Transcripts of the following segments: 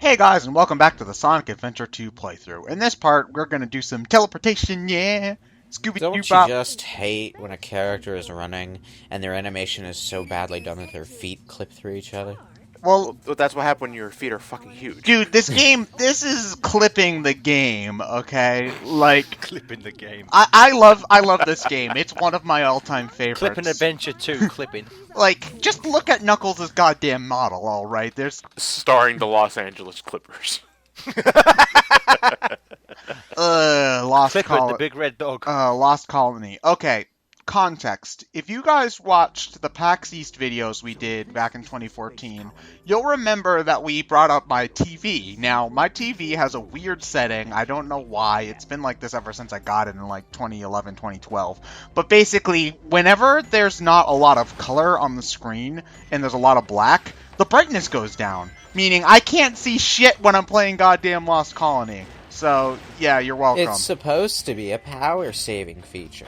Hey guys, and welcome back to the Sonic Adventure 2 playthrough. In this part, we're gonna do some teleportation, yeah! Don't you Scooby-Doo-Bop! just hate when a character is running and their animation is so badly done that their feet clip through each other? Well, Well, that's what happened when your feet are fucking huge. dude, this is clipping the game, okay? Like, Clipping the game. I love this game. It's one of my all-time Clipping favorites. Adventure 2, clipping. Like, just look at Knuckles' goddamn model, alright? There's, Starring the Los Angeles Clippers. Clipping, the big red dog. Lost Colony. Okay, context. If you guys watched the PAX East videos we did back in 2014, you'll remember that we brought up my TV. Now, my TV has a weird setting. I don't know why. It's been like this ever since I got it in like 2011, 2012. But basically, whenever there's not a lot of color on the screen and there's a lot of black, the brightness goes down. Meaning I can't see shit when I'm playing goddamn Lost Colony. So, yeah, you're welcome. It's supposed to be a power-saving feature.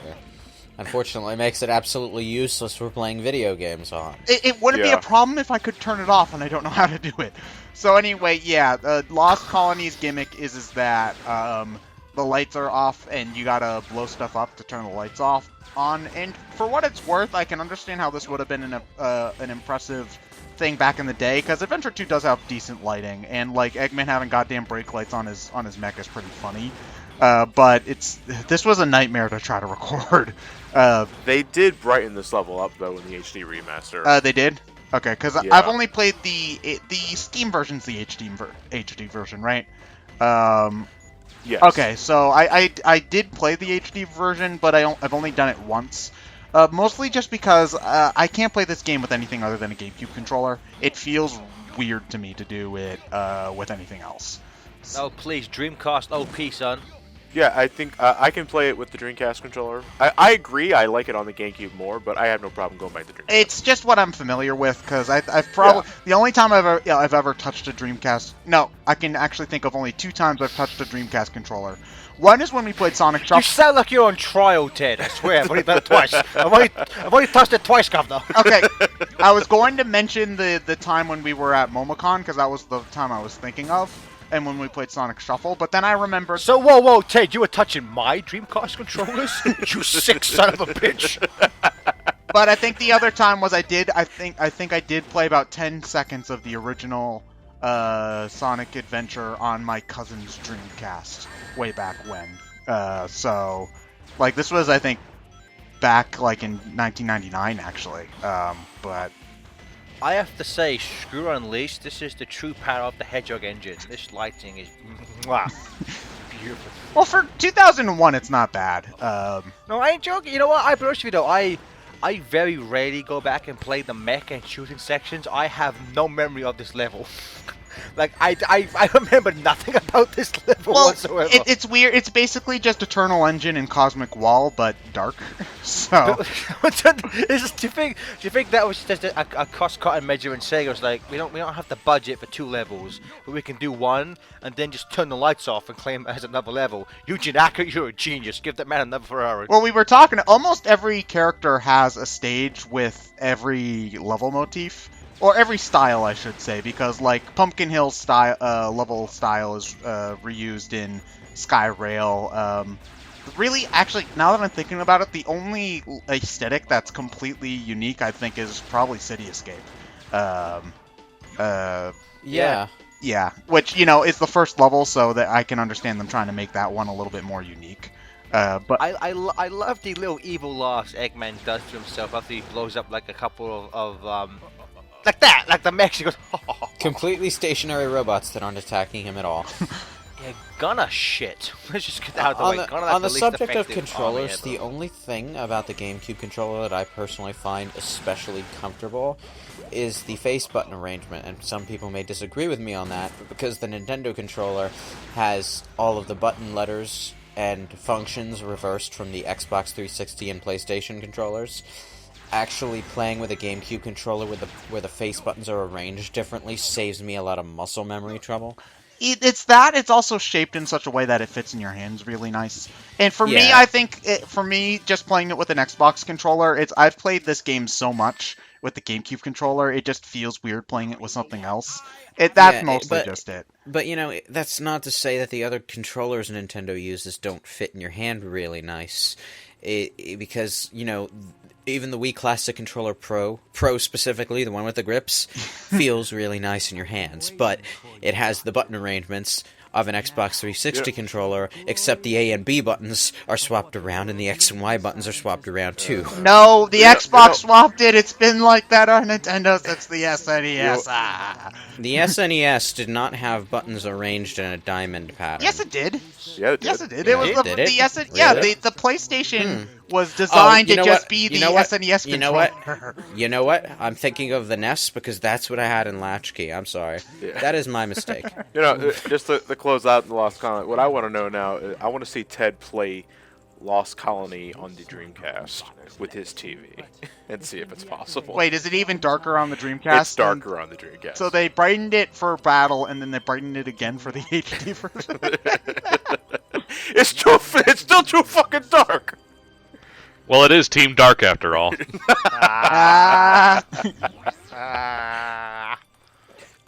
Unfortunately, it makes it absolutely useless for playing video games on. It wouldn't be a problem if I could turn it off, and I don't know how to do it. So anyway, yeah, the Lost Colony's gimmick is that the lights are off, and you gotta blow stuff up to turn the lights on. And for what it's worth, I can understand how this would have been an impressive thing back in the day, because Adventure 2 does have decent lighting, and like Eggman having goddamn brake lights on his mech is pretty funny. But this was a nightmare to try to record. They did brighten this level up though in the HD remaster. They did? Okay, because Yeah. I've only played the Steam version's the HD version, right? Yes. Okay, so I did play the HD version, but I've only done it once. Mostly just because I can't play this game with anything other than a GameCube controller. It feels weird to me to do it with anything else. Oh, please, Dreamcast OP, son. Yeah, I think I can play it with the Dreamcast controller. I agree, I like it on the GameCube more, but I have no problem going back to Dreamcast. It's just what I'm familiar with, because I've probably... Yeah. The only time I've ever touched a Dreamcast... No, I can actually think of only 2 times I've touched a Dreamcast controller. One is when we played Sonic Shuffle. You sound like you're on trial, Ted. I swear, I've only done it twice. I've only touched it twice, Governor. Okay, I was going to mention the time when we were at MomoCon, because that was the time I was thinking of, and when we played Sonic Shuffle, but then I remembered... So, whoa, Ted, you were touching my Dreamcast controllers? You sick son of a bitch. But I think the other time was I think I did play about 10 seconds of the original Sonic Adventure on my cousin's Dreamcast way back when. So, like, this was, I think, back, like, in 1999, actually. But... I have to say, screw Unleashed, this is the true power of the Hedgehog engine. This lighting is... Mwah. Beautiful. Well, for 2001, it's not bad. No, I ain't joking. You know what? I'll be honest with you, though. I very rarely go back and play the mech and shooting sections. I have no memory of this level. Like, I remember nothing about this level whatsoever. It's weird. It's basically just Eternal Engine and Cosmic Wall, but dark. So... do you think that was just a cost-cutting measure, and Sega was like, we don't have the budget for 2 levels, but we can do 1 and then just turn the lights off and claim it as another level. Yuji Naka, you're a genius. Give that man another Ferrari. Well, we were talking. Almost every character has a stage with every level motif. Or every style, I should say, because, like, Pumpkin Hill style, level style is reused in Skyrail. Really, actually, now that I'm thinking about it, the only aesthetic that's completely unique, I think, is probably City Escape. Yeah. Yeah, which, you know, is the first level, so that I can understand them trying to make that one a little bit more unique. But I love the little evil laughs Eggman does to himself after he blows up, like, a couple of like that, like the mech. He goes, Completely stationary robots that aren't attacking him at all. Yeah, Gunna shit. Let's just get out of the way. On the subject of controllers, the only thing about the GameCube controller that I personally find especially comfortable is the face button arrangement, and some people may disagree with me on that, but because the Nintendo controller has all of the button letters and functions reversed from the Xbox 360 and PlayStation controllers, actually playing with a GameCube controller where the face buttons are arranged differently saves me a lot of muscle memory trouble. It's that. It's also shaped in such a way that it fits in your hands really nice. And for me, Yeah. I think, for me, just playing it with an Xbox controller, I've played this game so much, with the GameCube controller. It just feels weird playing it with something else. That's mostly just it. But, that's not to say that the other controllers Nintendo uses don't fit in your hand really nice. Because, even the Wii Classic Controller Pro specifically, the one with the grips, feels really nice in your hands. But it has the button arrangements of an Xbox 360 controller, except the A and B buttons are swapped around and the X and Y buttons are swapped around too. No, the Xbox swapped it. It's been like that on Nintendo since the SNES. The SNES did not have buttons arranged in a diamond pattern. Yes, it did. Yeah, it did. Yes, it did. Yeah, It was did it? Really? the PlayStation was designed to just be the SNES controller. You know what? I'm thinking of the NES because that's what I had in Latchkey. I'm sorry. Yeah. That is my mistake. Just to close out the Lost Colony, what I want to know now is I want to see Ted play Lost Colony on the Dreamcast with his TV and see if it's possible. Wait, is it even darker on the Dreamcast? It's darker on the Dreamcast. So they brightened it for Battle, and then they brightened it again for the HD version. It's still too fucking dark. Well, it is Team Dark after all.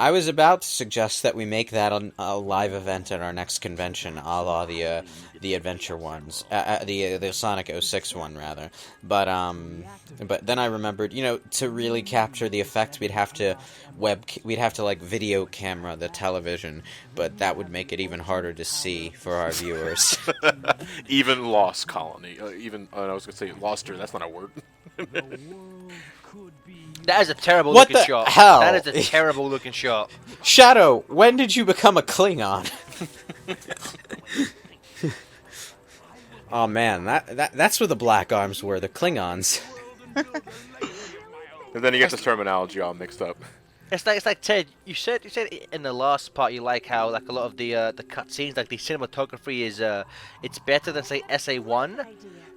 I was about to suggest that we make that a live event at our next convention, a la the adventure ones, the Sonic 06 one rather. But then I remembered, to really capture the effect, we'd have to video camera the television, but that would make it even harder to see for our viewers. Even Lost Colony, I was gonna say Loster. That's not a word. That is a terrible What looking the shot. hell? That is a terrible looking shot. Shadow, when did you become a Klingon? Oh man, that's what the Black Arms were, the Klingons. And then you get this terminology all mixed up. It's like Ted. You said in the last part you like how like a lot of the cutscenes, like the cinematography is it's better than say SA1,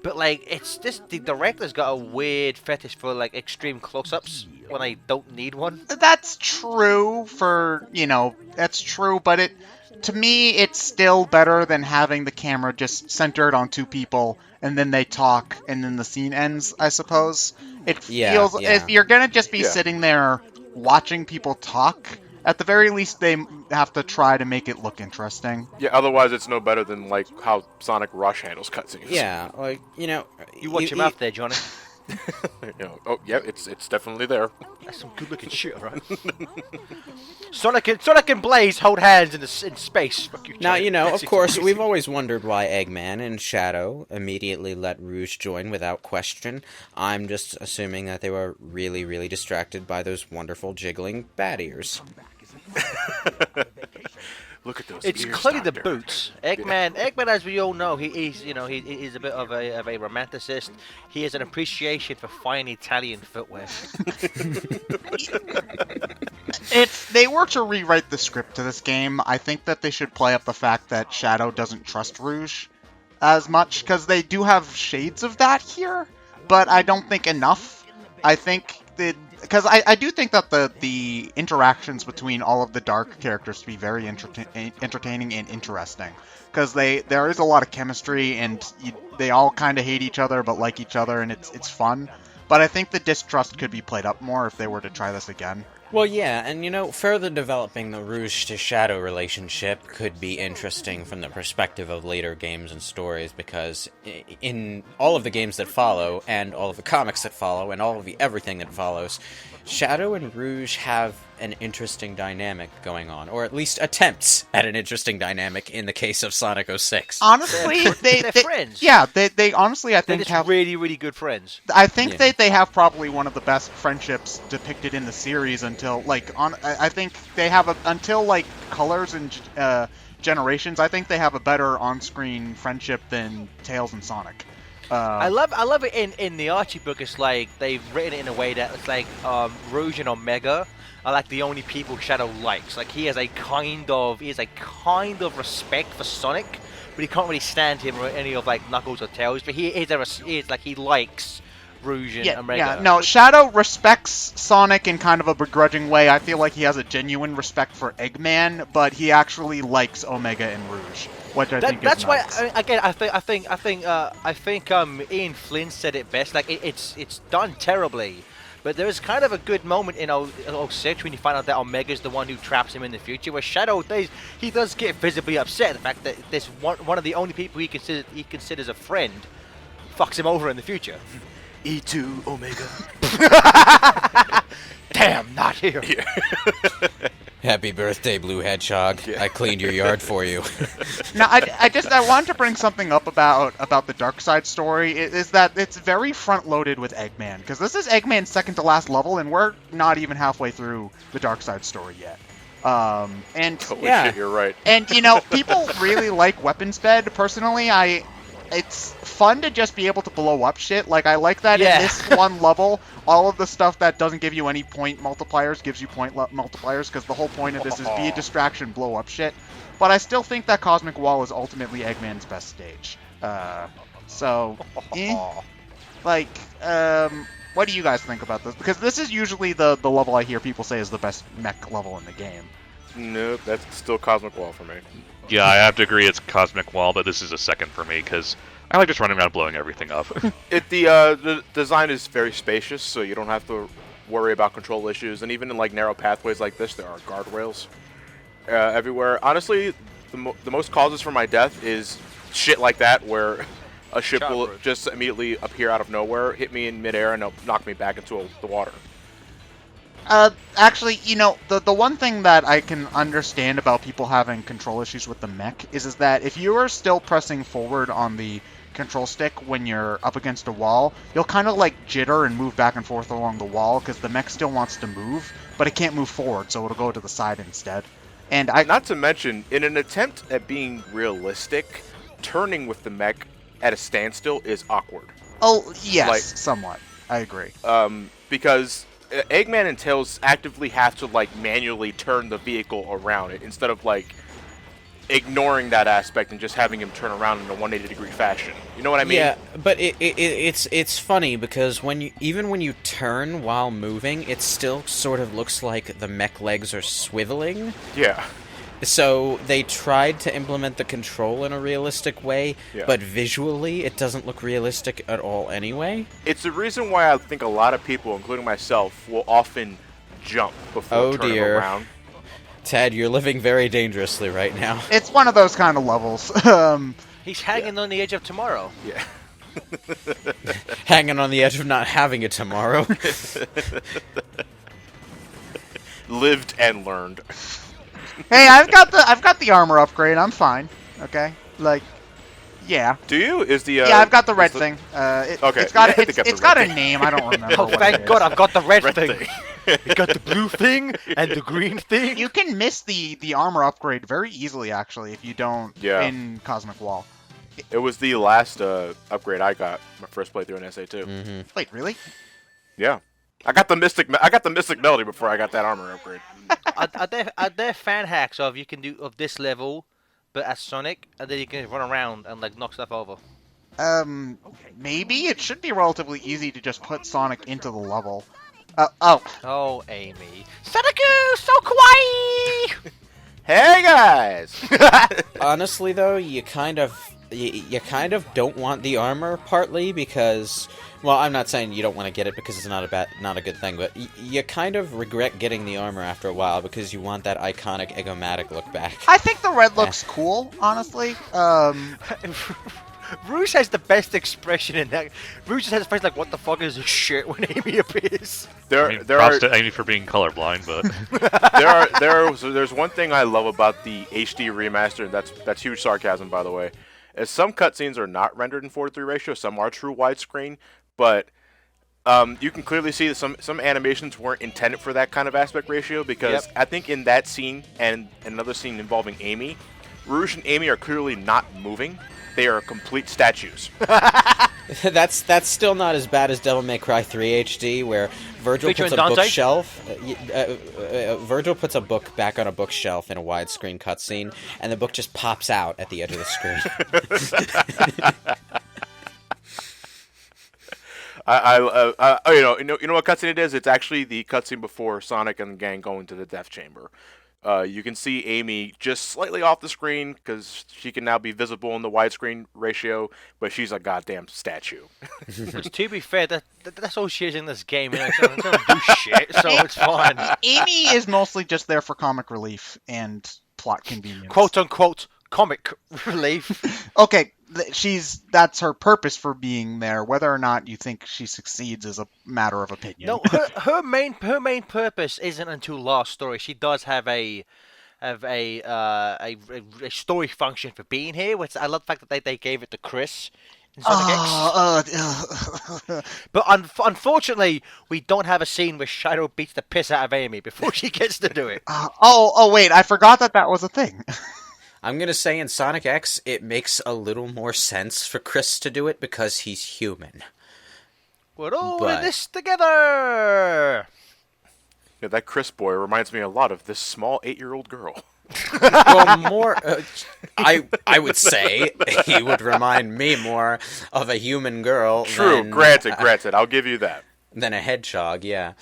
but like it's just the director's got a weird fetish for like extreme close-ups when I don't need one. That's true that's true, but to me it's still better than having the camera just centered on two people and then they talk and then the scene ends, I suppose. It feels if you're gonna just be sitting there watching people talk, at the very least they have to try to make it look interesting. Yeah, otherwise it's no better than like how Sonic Rush handles cutscenes. Yeah, You watch your mouth there, Johnny. Oh yeah, it's definitely there. That's some good looking shit, right? Sonic and Blaze hold hands in space. Fuck you, Now, Johnny. of course, we've always wondered why Eggman and Shadow immediately let Rouge join without question. I'm just assuming that they were really, really distracted by those wonderful jiggling bat ears. Look at those. It's ears, clearly the Doctor. boots. Eggman, as we all know, he's a bit of a romanticist. He has an appreciation for fine Italian footwear. If they were to rewrite the script to this game, I think that they should play up the fact that Shadow doesn't trust Rouge as much, because they do have shades of that here, but I don't think enough. I think that because I do think that the interactions between all of the dark characters to be very entertaining and interesting, because there is a lot of chemistry and they all kind of hate each other but like each other, and it's fun. But I think the distrust could be played up more if they were to try this again. Well, yeah, and further developing the Rouge to Shadow relationship could be interesting from the perspective of later games and stories, because in all of the games that follow, and all of the comics that follow, and all of the everything that follows, Shadow and Rouge have an interesting dynamic going on, or at least attempts at an interesting dynamic in the case of Sonic 06. Honestly, they're friends. Yeah, they honestly, I They're think, just have really, really good friends. I think they have probably one of the best friendships depicted in the series until I think they have until Colors and Generations. I think they have a better on-screen friendship than Tails and Sonic. I love it in the Archie book. It's like they've written it in a way that it's like Rouge and Omega are like the only people Shadow likes. Like he has a kind of respect for Sonic, but he can't really stand him or any of like Knuckles or Tails. But he likes Rouge and Omega. Yeah, no, Shadow respects Sonic in kind of a begrudging way. I feel like he has a genuine respect for Eggman, but he actually likes Omega and Rouge, which I think that's is why. nice. Again, I think Ian Flynn said it best. Like it's done terribly, But there is kind of a good moment in 06 when you find out that Omega's the one who traps him in the future, where Shadow he does get visibly upset. The fact that this one of the only people he considers a friend fucks him over in the future. E2 Omega. Damn, not here. Happy birthday, Blue Hedgehog. I cleaned your yard for you. Now, I wanted to bring something up about the Dark Side story. Is that it's very front-loaded with Eggman, because this is Eggman's second to last level, and we're not even halfway through the Dark Side story yet. And Holy shit, you're right. And people really like Weapons Bed. Personally, it's fun to just be able to blow up shit. Like, I like that in this one level, all of the stuff that doesn't give you any point multipliers gives you point multipliers, because the whole point of this is be a distraction, blow up shit. But I still think that Cosmic Wall is ultimately Eggman's best stage. What do you guys think about this? Because this is usually the level I hear people say is the best mech level in the game. Nope, that's still Cosmic Wall for me. Yeah, I have to agree it's Cosmic Wall, but this is a second for me, because I like just running around blowing everything up. The design is very spacious, so you don't have to worry about control issues, and even in like narrow pathways like this, there are guardrails everywhere. Honestly, the most causes for my death is shit like that, where a ship will just immediately appear out of nowhere, hit me in midair, and it'll knock me back into the water. Actually, the one thing that I can understand about people having control issues with the mech is that if you are still pressing forward on the control stick when you're up against a wall, you'll kind of like jitter and move back and forth along the wall because the mech still wants to move, but it can't move forward, so it'll go to the side instead. And Not to mention, in an attempt at being realistic, turning with the mech at a standstill is awkward. Oh, yes, somewhat. I agree. Because Eggman and Tails actively have to like manually turn the vehicle around it instead of like ignoring that aspect and just having him turn around in a 180-degree fashion. You know what I mean? Yeah, but it's funny because even when you turn while moving, it still sort of looks like the mech legs are swiveling. Yeah. So they tried to implement the control in a realistic way, but visually it doesn't look realistic at all anyway. It's the reason why I think a lot of people, including myself, will often jump before turning around. Ted, you're living very dangerously right now. It's one of those kind of levels. He's hanging on the edge of tomorrow. Yeah. Hanging on the edge of not having a tomorrow. Lived and learned. Hey, I've got the armor upgrade. I'm fine. Okay, like, yeah. Do you? Is the yeah? I've got the red thing. Okay. It's got a name. I don't remember. Oh, what thank it is. God! I've got the red thing. You got the blue thing and the green thing. You can miss the armor upgrade very easily, actually, if you don't in Cosmic Wall. It was the last upgrade I got my first playthrough in SA2. Mm-hmm. Wait, really? Yeah. I got the mystic melody before I got that armor upgrade. Are there fan hacks of you can do of this level, but as Sonic, and then you can run around and like knock stuff over? Maybe it should be relatively easy to just put Sonic into the level. Oh, Amy, Sonic-oo, so kawaii! Hey guys! Honestly, though, you kind of don't want the armor, partly because, well, I'm not saying you don't want to get it because it's not a good thing, but you kind of regret getting the armor after a while because you want that iconic Eggomatic look back. I think the red looks cool, honestly. Rouge has the best expression in that. Rouge just has a face like, what the fuck is this shit when Amy appears? Props to Amy for being colorblind, but there's one thing I love about the HD remaster, and that's huge sarcasm, by the way. Is some cutscenes are not rendered in 4:3 ratio, some are true widescreen, but you can clearly see that some animations weren't intended for that kind of aspect ratio, because I think in that scene and another scene involving Amy, Rouge and Amy are clearly not moving. They are complete statues. That's still not as bad as Devil May Cry 3 HD, where Virgil puts a bookshelf. Virgil puts a book back on a bookshelf in a widescreen cutscene, and the book just pops out at the edge of the screen. You know what cutscene it is? It's actually the cutscene before Sonic and the gang go into the death chamber. You can see Amy just slightly off the screen because she can now be visible in the widescreen ratio, but she's a goddamn statue. Which, to be fair, that's all she is in this game. She doesn't do shit, so it's fine. Amy is mostly just there for comic relief and plot convenience. Quote unquote comic relief. Okay, that's her purpose for being there. Whether or not you think she succeeds is a matter of opinion. No, her main purpose isn't until last story. She does have a story function for being here, which I love the fact that they gave it to Chris in Sonic X. But unfortunately, we don't have a scene where Shadow beats the piss out of Amy before she gets to do it. Wait, I forgot that was a thing. I'm going to say in Sonic X, it makes a little more sense for Chris to do it because he's human. We're all in this together! Yeah, that Chris boy reminds me a lot of this small 8-year-old girl. Well, more... I would say he would remind me more of a human girl True, than... granted, I'll give you that. Than a hedgehog, yeah.